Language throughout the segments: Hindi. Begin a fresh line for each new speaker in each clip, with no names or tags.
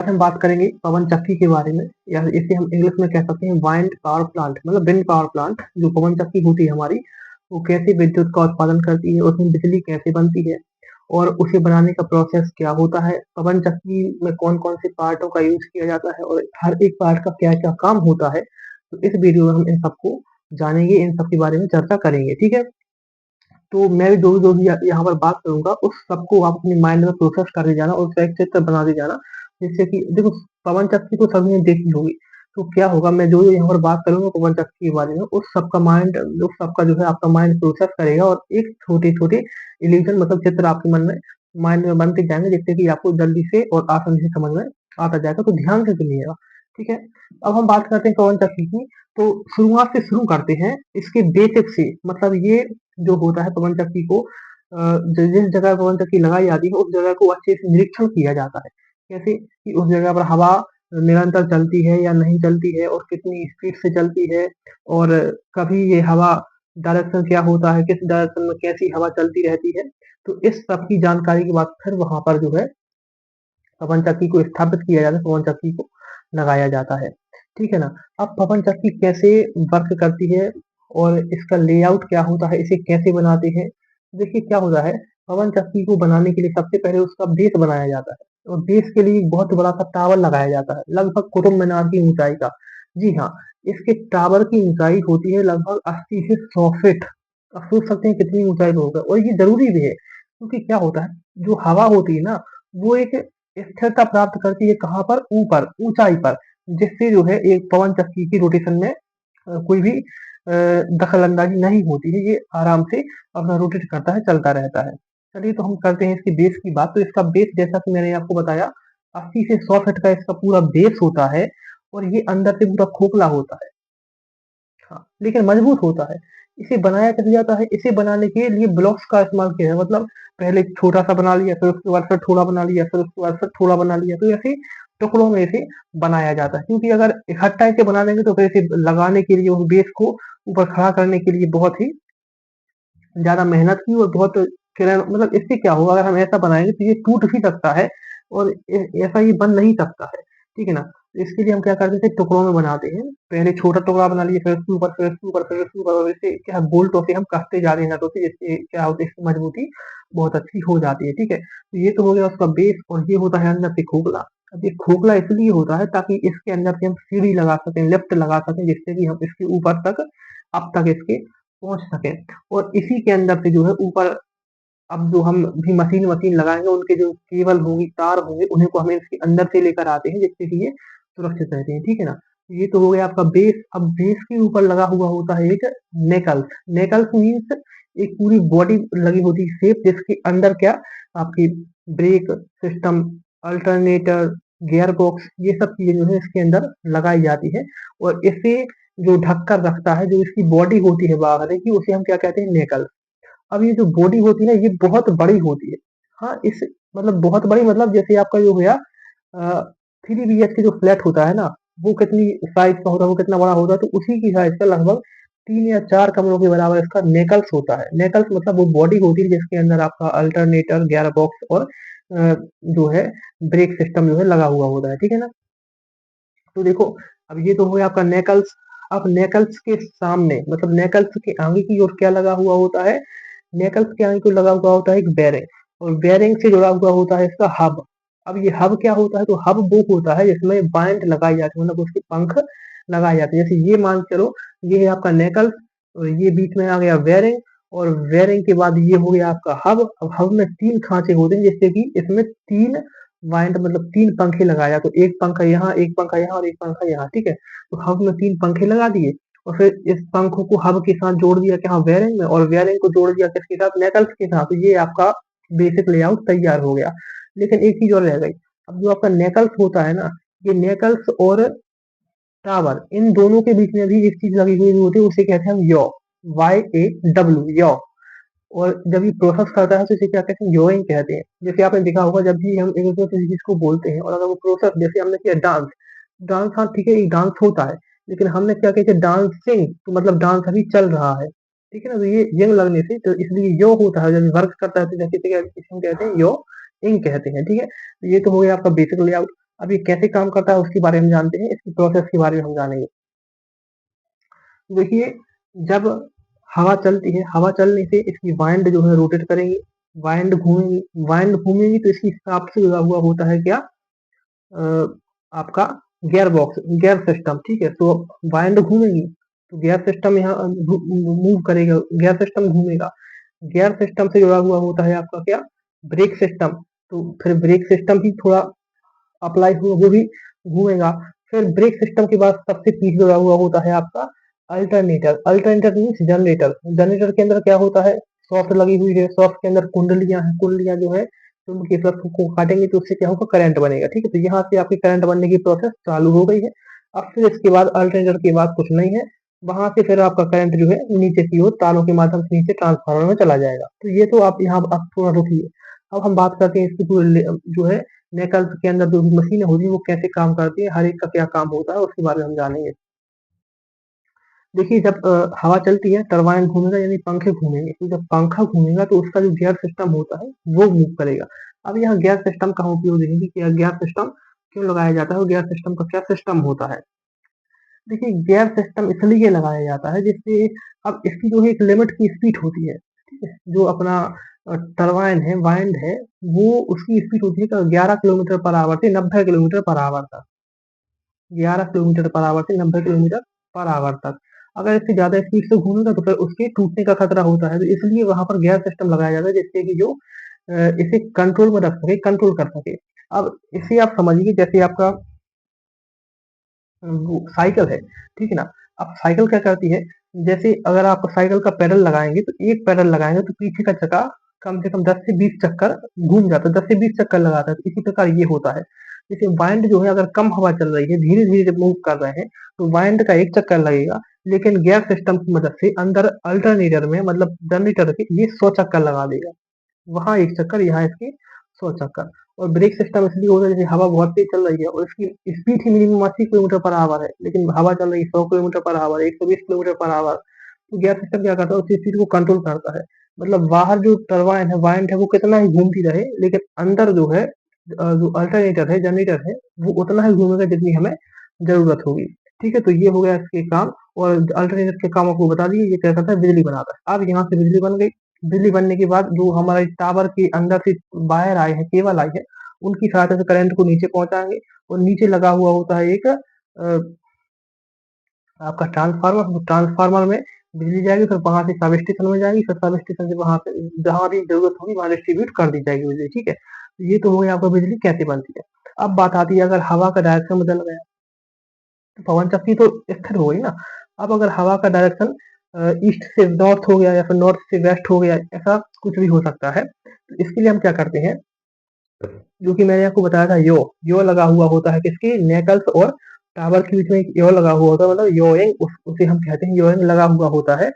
हम बात करेंगे पवन चक्की के बारे में, या इसे हम इंग्लिश में कह सकते हैं वाइंड पावर प्लांट, मतलब विंड पावर प्लांट। जो पवन चक्की होती है हमारी, वो कैसे विद्युत का उत्पादन करती है, उसमें बिजली कैसे बनती है और उसे बनाने का प्रोसेस क्या होता है, पवन चक्की में कौन कौन से पार्टों का यूज किया जाता है और हर एक पार्ट का क्या क्या काम होता है। तो इस वीडियो में हम इन सबको जानेंगे, इन सब के बारे में चर्चा करेंगे, ठीक है। तो मैं भी जो भी यहाँ पर बात करूंगा उस सबको आप अपने माइंड में प्रोसेस करते जाना और उसका एक चित्र बनाते जाना, जिससे कि देखो पवन चक्की तो सभी ने देखी होगी। तो क्या होगा, मैं जो यहाँ पर बात करूंगा पवन चक्की के बारे में, उस सबका जो है आपका माइंड प्रोसेस करेगा और एक छोटे छोटे इल्यूजन मतलब चित्र आपके मन में माइंड में बनते जाएंगे, जिससे कि आपको जल्दी से और आसानी से समझ में आता जाएगा। तो ध्यान से सुनिएगा, ठीक है। अब हम बात करते हैं पवन चक्की की। तो शुरुआत से शुरू करते हैं इसके बेसिक से, मतलब ये जो होता है पवन चक्की को जिस जगह पवन चक्की लगाई जाती है उस जगह को अच्छे से निरीक्षण किया जाता है। कैसे कि उस जगह पर हवा निरंतर चलती है या नहीं चलती है और कितनी स्पीड से चलती है, और कभी ये हवा डायरेक्शन क्या होता है, किस डायरेक्शन में कैसी हवा चलती रहती है। तो इस सब की जानकारी के बाद फिर वहां पर जो है पवन चक्की को स्थापित किया जाता है, पवन चक्की को लगाया जाता है, ठीक है ना। अब पवन चक्की कैसे वर्क करती है और इसका लेआउट क्या होता है, इसे कैसे बनाते हैं। देखिए क्या होता है, पवन चक्की को बनाने के लिए सबसे पहले उसका बेस बनाया जाता है और बेस के लिए एक बहुत बड़ा सा टावर लगाया जाता है, लगभग कुतुब मीनार की ऊंचाई का। जी हाँ, इसके टावर की ऊंचाई होती है लगभग 80 से 100 फीट। आप सोच सकते हैं कितनी ऊंचाई पर होगा, और ये जरूरी भी है क्योंकि क्या होता है, जो हवा होती है ना, वो एक स्थिरता प्राप्त करती है कहाँ पर, ऊपर ऊंचाई पर, जिससे जो है एक पवन चक्की की रोटेशन में कोई भी दखल अंदाजी नहीं होती है, ये आराम से अपना रोटेट करता है, चलता रहता है। चलिए तो हम करते हैं इसकी बेस की बात। तो इसका बेस जैसा कि मैंने आपको बताया 80 से 100 फीट का इसका पूरा बेस होता है और ये अंदर से पूरा खोखला होता है, हाँ, लेकिन मजबूत होता है। इसे बनाया कैसे जाता है, इसे बनाने के लिए ब्लॉक्स का इस्तेमाल किया है, मतलब पहले छोटा सा बना लिया, फिर उसके बाद फिर थोड़ा बना लिया, फिर उसके बाद फिर थोड़ा बना लिया, तो ऐसे टुकड़ों में इसे बनाया जाता है। क्योंकि अगर इकट्ठा इसे बना देंगे तो फिर इसे लगाने के लिए, उस बेस को ऊपर खड़ा करने के लिए बहुत ही ज्यादा मेहनत की और बहुत किरण, मतलब इससे क्या होगा, अगर हम ऐसा बनाएंगे तो ये टूट भी सकता है और ऐसा ये बन नहीं सकता है, ठीक है ना। तो इसके लिए हम क्या करते थे, टुकड़ों में बनाते हैं, पहले छोटा टुकड़ा बना लिए, फिर उसके ऊपर, फिर उसके ऊपर, फिर उसके ऊपर, और इससे क्या बोल्टों से हम कसते जा रहे हैं नटों से, जिससे क्या होता है, इसकी मजबूती बहुत अच्छी हो जाती है, ठीक है। तो ये तो हो गया उसका बेस, और ये होता है अंदर से खोखला। अब ये खोखला इसलिए होता है ताकि इसके अंदर से हम सीढ़ी लगा सकें, लिफ्ट लगा सकें, जिससे कि हम इसके ऊपर तक, अब तक इसके पहुंच सके। और इसी के अंदर से जो है ऊपर, अब जो हम भी मशीन मशीन लगाएंगे, उनके जो केबल होंगी, तार होंगे, उन्हें को हमें इसके अंदर से लेकर आते हैं, जिससे कि ये सुरक्षित रहते हैं, ठीक है ना। ये तो हो गया आपका बेस। अब बेस के ऊपर लगा हुआ होता है एक नेकल्स। नेकल्स मीन्स एक पूरी बॉडी लगी होती है शेप, जिसके अंदर क्या, आपकी brake system, alternator, gear box, ये सब चीजें जो है इसके अंदर लगाई जाती है। और इसे जो ढककर रखता है, जो इसकी बॉडी होती है बाहर की, उसे हम क्या कहते हैं, नेकल। अब ये जो बॉडी होती है ना, ये बहुत बड़ी होती है। हाँ, इस मतलब बहुत बड़ी, मतलब जैसे आपका जो हो गया 3 BHK जो फ्लैट होता है ना, वो कितनी साइज का होता है, वो कितना बड़ा होता है, तो उसी की साइज का लगभग 3 या 4 कमरों के बराबर इसका नेकल्स होता है। नेकल्स मतलब वो बॉडी होती है जिसके अंदर आपका अल्टरनेटर, गियर बॉक्स और जो है ब्रेक सिस्टम जो है लगा हुआ होता है, ठीक है ना। तो देखो, अब ये तो हो गया आपका नेकल्स। अब नेकल्स के सामने, मतलब नेकल्स के आगे की ओर क्या लगा हुआ होता है, नेकल्स के आगे को लगा हुआ होता है एक बेरिंग, और बेरिंग से जुड़ा हुआ होता है इसका हब। अब ये हब क्या होता है, तो हब वो होता है जिसमें बाइंड लगाई जाती है, मतलब उसके पंख लगाए जाते हैं। जैसे ये मान के चलो, ये है आपका नेकल्स, और ये बीच में आ गया बेरिंग, और बेरिंग के बाद ये हो गया आपका हब। अब हब में 3 खांचे होते हैं, जिससे कि इसमें 3 वाइंड, मतलब 3 पंखे लगाया, तो एक पंखा यहाँ, एक पंखा यहाँ और एक पंखा यहाँ, ठीक है। तो हब में 3 पंखे लगा दिए और फिर इस पंखों को हब के साथ जोड़ दिया क्या, बेरिंग में, और बेरिंग को जोड़ दिया किसके साथ, नेकल्स के साथ। तो ये आपका बेसिक लेआउट तैयार हो गया। लेकिन एक चीज और रह गई, अब जो आपका नेकल्स होता है ना, ये नेकल्स और टावर, इन दोनों के बीच में भी एक चीज लगी हुई होती है, उसे कहते हैं हम यॉ, YAW, यॉ। और जब ये प्रोसेस करता है तो इसे क्या कहते हैं, योइंग कहते हैं। जैसे आपने देखा होगा, जब भी हम एक दूसरे किसी चीज को बोलते हैं और अगर वो प्रोसेस, जैसे हमने किया डांस, डांस, हाँ ठीक है, एक डांस होता है, लेकिन हमने क्या कहते हैं, डांसिंग, तो मतलब डांस अभी चल रहा है, ठीक है ना। तो ये यंग लगने से, तो इसलिए यो होता है, जब वर्क करता है तो जैसे इसे हम कहते हैं यो इंग कहते हैं, ठीक है। तो ये तो हो गया आपका बेसिक लेआउट। अब ये कैसे काम करता है उसके बारे में जानते हैं, इसकी प्रोसेस के बारे में हम जानेंगे। देखिए, जब हवा चलती है, हवा चलने से इसकी वाइंड जो है रोटेट करेंगी, वाइंड घूमेंगी तो इसकी शाफ्ट से जुड़ा हुआ होता है क्या, आपका गियर सिस्टम, ठीक है। तो वाइंड घूमेगी तो गियर सिस्टम यहाँ मूव करेगा, गियर सिस्टम घूमेगा। गियर सिस्टम से जुड़ा हुआ होता है आपका क्या, ब्रेक सिस्टम। तो फिर ब्रेक सिस्टम भी थोड़ा अप्लाई हुआ, वो भी घूमेगा। फिर ब्रेक सिस्टम के बाद सबसे पीछे जुड़ा हुआ होता है आपका alternator. Alternator means generator. Generator के अंदर क्या होता है, सॉफ्ट लगी हुई है, सॉफ्ट के अंदर कुंडलियां हैं, कुंडलियां जो है चुंबकीय फ्लक्स को काटेंगे तो उससे क्या होगा, करंट बनेगा, ठीक है। तो यहाँ से आपकी करंट बनने की प्रोसेस चालू हो गई है। अब फिर इसके बाद अल्टरनेटर के बाद कुछ नहीं है, वहां से फिर आपका करंट जो है नीचे की ओर तारों के माध्यम से नीचे ट्रांसफार्मर में चला जाएगा। तो ये तो आप यहाँ आप थोड़ा रुकिए। अब हम बात करते हैं इसकी पूरी जो है नेकल्स के अंदर जो भी मशीनें होती है वो कैसे काम करती है, हर एक का क्या काम होता है उसके बारे में हम जानेंगे। देखिए, जब हवा चलती है टरबाइन घूमेगा यानी पंखे घूमेंगे, तो जब पंखा घूमेगा तो उसका जो गियर सिस्टम होता है वो मूव करेगा। अब यहाँ गियर सिस्टम का हम उपयोग देखेंगे कि गियर सिस्टम क्यों लगाया जाता है और गियर सिस्टम का क्या सिस्टम होता है। देखिए, गियर सिस्टम इसलिए लगाया जाता है जिससे अब इसकी जो है एक लिमिट की स्पीड होती है, ठीक है। जो अपना टरबाइन है, वाइंड है, वो उसकी स्पीड होती है 11 किलोमीटर पर आवर से 90 किलोमीटर पर आवर तक। 11 किलोमीटर पर आवर से 90 किलोमीटर पर आवर तक। अगर इससे ज़्यादा स्पीड से घूमेगा तो फिर उसके टूटने का खतरा होता है। तो इसलिए वहाँ पर गियर सिस्टम लगाया जाता है जिससे कि जो इसे कंट्रोल में रख सके, कंट्रोल कर सके। अब इसे आप समझिए जैसे आपका वो साइकिल है, ठीक है ना? अब साइकिल क्या करती है, जैसे अगर आप साइकिल का पेडल लगाएँगे तो एक पेडल लगाएँगे तो पीछे का चक्का कम से कम 10 से 20 चक्कर घूम जाता है, 10 से 20 चक्कर लगाता है। तो इसी प्रकार ये होता है। जैसे वाइंड जो है अगर कम हवा चल रही है, धीरे-धीरे जब मूव कर रहे हैं, तो वाइंड का 1 चक्कर लगेगा, लेकिन गियर सिस्टम की मदद से अंदर अल्टरनेटर में मतलब जनरेटर के ये 100 चक्कर लगा देगा। वहाँ 1 चक्कर, यहाँ इसके 100 चक्कर। और ब्रेक सिस्टम इसलिए होता है जैसे हवा बहुत तेज चल रही है और इसकी स्पीड ही मिनिमम 80 किलोमीटर पर आवर है, लेकिन हवा चल रही है 100 kilometre per hour, 120 kilometre per hour. तो गियर सिस्टम क्या करता है, उसी स्पीड को कंट्रोल करता है। मतलब बाहर जो टरबाइन है, वाइंड है, वो कितना ही घूमती रहे, लेकिन अंदर जो है जो अल्टरनेटर है, जनरेटर है, वो उतना ही घूमेगा जितनी हमें ज़रूरत होगी। ठीक है, तो ये हो गया इसके काम। और अल्टरनेटर के काम आपको बता दिए, ये क्या करता है, बिजली बनाता है। अब यहाँ से बिजली बन गई। बिजली बनने के बाद जो हमारे टावर के अंदर से वायर आए हैं, केबल आई है, उनकी सहायता से करंट को नीचे पहुंचाएंगे। और नीचे लगा हुआ होता है एक आपका ट्रांसफार्मर। तो ट्रांसफार्मर में बिजली जाएगी, फिर वहां से सब स्टेशन में जाएगी, फिर सब स्टेशन से वहां पे जहां भी जरूरत होगी वहां डिस्ट्रीब्यूट कर दी जाएगी बिजली। ठीक है, तो ये तो हो गया आपका बिजली कैसे बनती है। अब बात आती है अगर हवा का डायरेक्शन बदल गया तो पवन चक्की तो स्थिर हो गई ना। अब अगर हवा का डायरेक्शन ईस्ट से नॉर्थ हो गया या फिर नॉर्थ से वेस्ट हो गया, ऐसा कुछ भी हो सकता है। तो इसके लिए हम क्या करते हैं, जो कि मैंने आपको बताया था, यो लगा हुआ होता है किसके, नेकल्स और टावर के बीच में एक यो लगा हुआ होता है, मतलब योइंग, उसे हम कहते हैं, योइंग लगा हुआ होता है।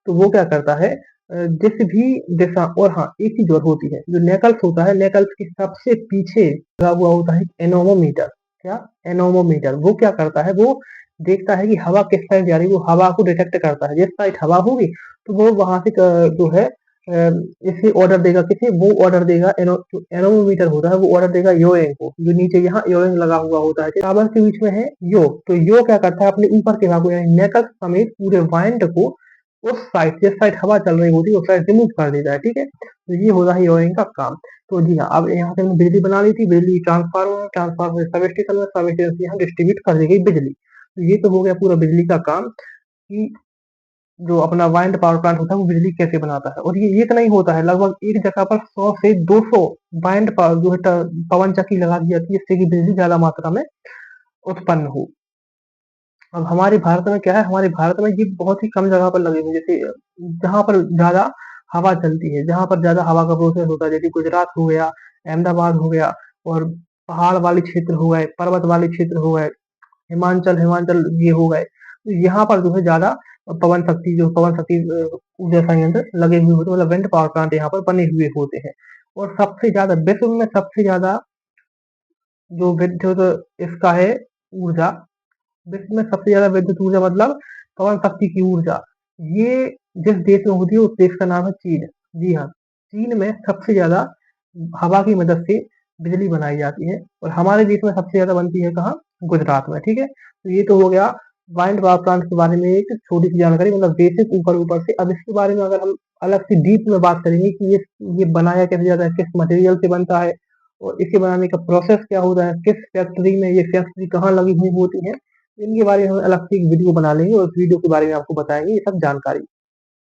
तो वो क्या करता है, जिस भी दिशा, और हाँ एक चीज और होती है, जो नेकल्स होता है, नेकल्स के सबसे पीछे लगा हुआ होता है एनोमोमीटर। क्या, एनोमोमीटर। वो क्या करता है, वो देखता है कि हवा किस साइड जा रही है, वो हवा को डिटेक्ट करता है। जिस साइड हवा होगी तो वो वहां से जो है इसे ऑर्डर देगा, किसे, वो ऑर्डर देगा, जो एनोमीटर होता है वो ऑर्डर देगा योएंग को, जो नीचे यहाँ योएंग लगा हुआ होता है। टावर के बीच में है यो। तो यो क्या करता है, अपने ऊपर के भाग को यानी नेकल समेत पूरे वाइंड को उस साइड, जिस साइड हवा चल रही होती है उस साइड रिमूव कर देता है। ठीक है, तो ये होता है योएंग का काम। तो जी हाँ, अब यहाँ से हमने बिजली बना ली थी, बिजली ट्रांसफार्मर, ट्रांसफार्मर से सब स्टेशन में, सब स्टेशन से यहाँ डिस्ट्रीब्यूट कर दी गई बिजली। तो ये तो हो गया पूरा बिजली का काम, कि जो अपना वाइंड पावर प्लांट होता है वो बिजली कैसे बनाता है। और ये इतना ही होता है, लगभग एक जगह पर 100 से 200 वाइंड पावर जो है पवन चक्की लगा दी जाती है, जिससे कि बिजली ज्यादा मात्रा में उत्पन्न हो। अब हमारे भारत में क्या है, हमारे भारत में ये बहुत ही कम जगह पर लगे हुए, जैसे जहाँ पर ज्यादा हवा चलती है, जहाँ पर ज्यादा हवा का प्रोसेस होता है, जैसे गुजरात हो गया, अहमदाबाद हो गया, और पहाड़ वाले क्षेत्र हो गए, पर्वत वाले क्षेत्र हो गए, हिमाचल हिमाचल ये हो गए। तो यहाँ पर जो है ज्यादा पवन शक्ति ऊर्जा संयंत्र लगे हुए होते हैं, मतलब विंड पावर प्लांट यहाँ पर बने हुए होते हैं। और सबसे ज्यादा विश्व में सबसे ज्यादा जो विद्युत इसका है ऊर्जा, विश्व में सबसे ज्यादा विद्युत ऊर्जा मतलब पवन शक्ति की ऊर्जा, ये जिस देश में होती है उस देश का नाम है चीन। जी हाँ, चीन में सबसे ज्यादा हवा की मदद से बिजली बनाई जाती है और हमारे देश में सबसे ज़्यादा बनती है कहाँ? गुजरात में, ठीक है? तो ये तो हो गया वाइंड पावर प्लांट के बारे में एक छोटी-सी जानकारी मतलब बेसिक ऊपर-ऊपर से। अब इसके बारे में अगर हम अलग से डीप में बात करेंगे कि ये बनाया कैसे जाता है, किस मटेरियल से बनता है और इसे बनाने का प्रोसेस क्या होता है, किस फैक्ट्री में ये फैक्ट्री कहाँ लगी हुई होती है, इनके बारे में हम अलग से एक वीडियो बना लेंगे और उस वीडियो के बारे में आपको बताएँगे ये सब जानकारी।